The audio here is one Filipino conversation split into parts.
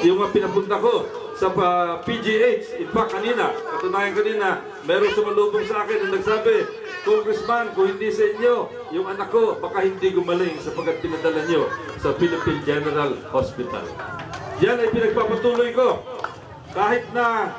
Yung mga pinapunta ko sa PGH, in fact kanina, katunayan kanina, merong sumalubong sa akin na nagsabi, Congressman, kung hindi sa inyo, yung anak ko, baka hindi gumaling sapagkat pinadala nyo sa Philippine General Hospital. Yan ay pinagpapatuloy ko. Kahit na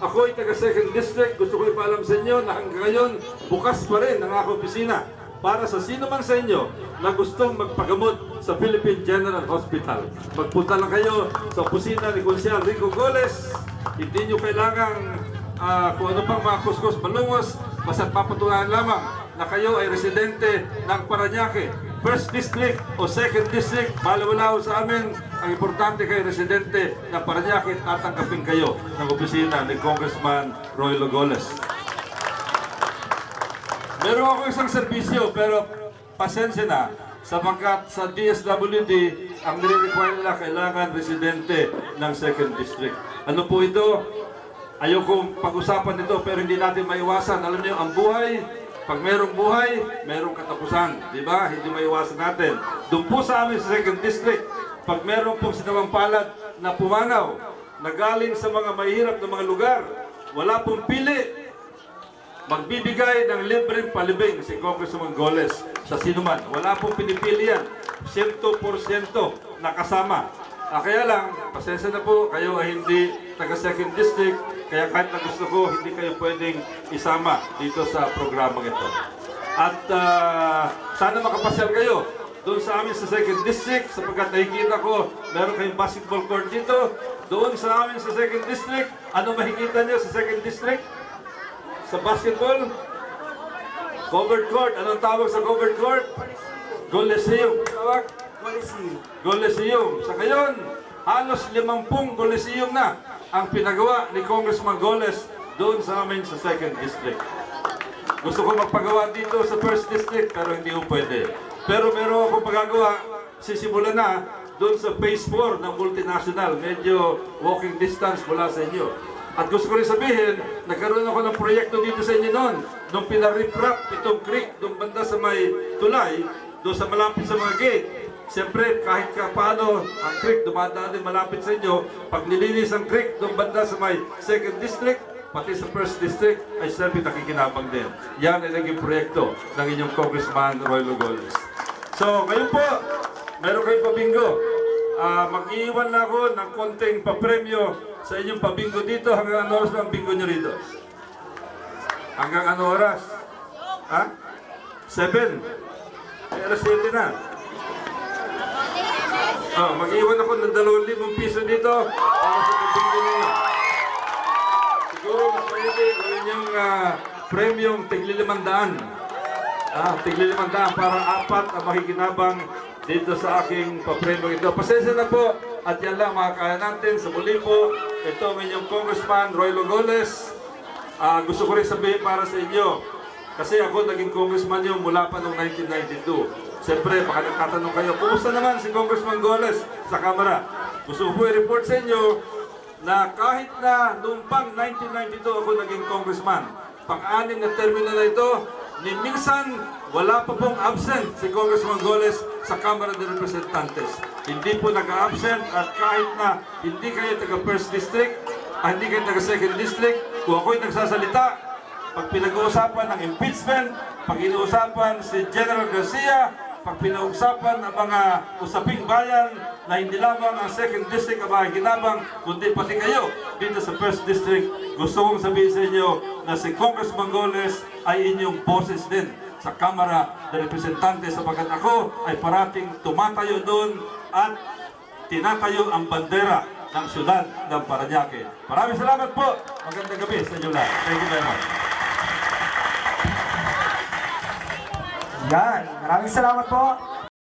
ako'y taga 2nd District, gusto ko ipaalam sa inyo na hanggang ngayon, bukas pa rin ang aking opisina para sa sino man sa inyo na gustong magpagamot sa Philippine General Hospital. Magpunta lang kayo sa opisina ni Consial Rico Goles. Hindi nyo kailangang kung ano pang mga kuskus malungos, basta papatunayan lamang na kayo ay residente ng Parañaque, 1st District o 2nd District, baliwala sa amin. Ang importante kayo residente ng Parañaque at tatanggapin kayo ng opisina ni Congressman Roy Logoles. Meron ako isang serbisyo pero pasensya na sapagkat sa DSWD ang nire-require nila kailangan residente ng 2nd District. Ano po ito? Ayokong pag-usapan nito pero hindi natin maiwasan. Alam niyo, ang buhay, pag merong buhay, merong katapusan. Di ba? Hindi maiwasan natin. Doon po sa amin sa 2nd District, pag meron pong sinawang palad na pumanaw, na galing sa mga mahirap na mga lugar, wala pong pili, magbibigay ng libreng palibing si Congressman Goles sa sinuman. Wala pong pinipili yan. 100% nakasama. Kaya lang, pasensya na po, kayo ay hindi taga 2nd District, kaya kahit na gusto ko, hindi kayo pwedeng isama dito sa programang ito. At sana makapasyal kayo doon sa amin sa 2nd District, sapagkat nakikita ko, meron kayong basketball court dito. Doon sa amin sa 2nd District, ano makikita nyo sa 2nd District? Sa basketball? Covered court. Anong tawag sa covered court? Coliseum. Tawag? Coliseum. Coliseum. Sa ngayon, halos 50 Coliseum na ang pinagawa ni Congressman Goles doon sa amin sa 2nd District. Gusto ko magpagawa dito sa 1st District pero hindi ko pwede. Pero meron akong pagagawa, sisimula na doon sa phase 4 ng multinational. Medyo walking distance mula sa inyo. At gusto ko rin sabihin, nagkaroon ako ng proyekto dito sa inyo noon. Nung pinariprap itong creek, doon banda sa may tulay, doon sa malapit sa mga gate. Siyempre, kahit paano ang creek dumadaan din malapit sa inyo, pag nilinis ang creek doon banda sa may 2nd District, pati sa 1st District, ay siyempre nakikinabang din. Yan ay naging proyekto ng inyong Congressman Roy Logoles. So, ngayon po, meron kayong pabingo. Mag-iiwan na ako ng konting papremyo sa inyong pabingo dito. Hanggang ano oras lang bingo nyo rito? Hanggang ano oras? Ha? 7? Ay, alas 7 na. Mag-iwan ako ng 2,000 piso dito para sa pabingo ninyo. Siguro mas pwede gawin yung premyong tigli-500. Tigli-500 para 4 ang makikinabang dito sa aking papremyo ito. Pasensya na po at yan lang mga kaya natin. Sa muli po, ito ang inyong Congressman Roy Logoles. Gusto ko rin sabihin para sa inyo, kasi ako naging congressman nyo mula pa noong 1992. Siyempre, baka nagtatanong kayo, kumusta naman si Congressman Goles sa Kamara? Gusto ko po i-report sa inyo na kahit na noong pang 1992 ako naging congressman, pang-anim na termino na ito, ni minsan wala pa pong absent si Congressman Goles sa Kamara de Representantes. Hindi po nag-absent at kahit na hindi kayo taga 1st District, hindi kayo taga 2nd District, kung ako'y nagsasalita, pag pinag-uusapan ng impeachment, pag inuusapan si General Garcia, pag pinag-uusapan ang mga usaping bayan na hindi lamang ang 2nd District ang makikinabang, kundi pati kayo dito sa 1st District, gusto kong sabihin sa inyo na si Congressman Goles ay inyong boses din sa Kamara de Representantes sapagkat ako ay parating tumatayo doon at tinatayo ang bandera ng syudad ng Parañaque. Maraming salamat po. Magandang gabi sa inyo lahat. Thank you very much. Yan. Maraming salamat po.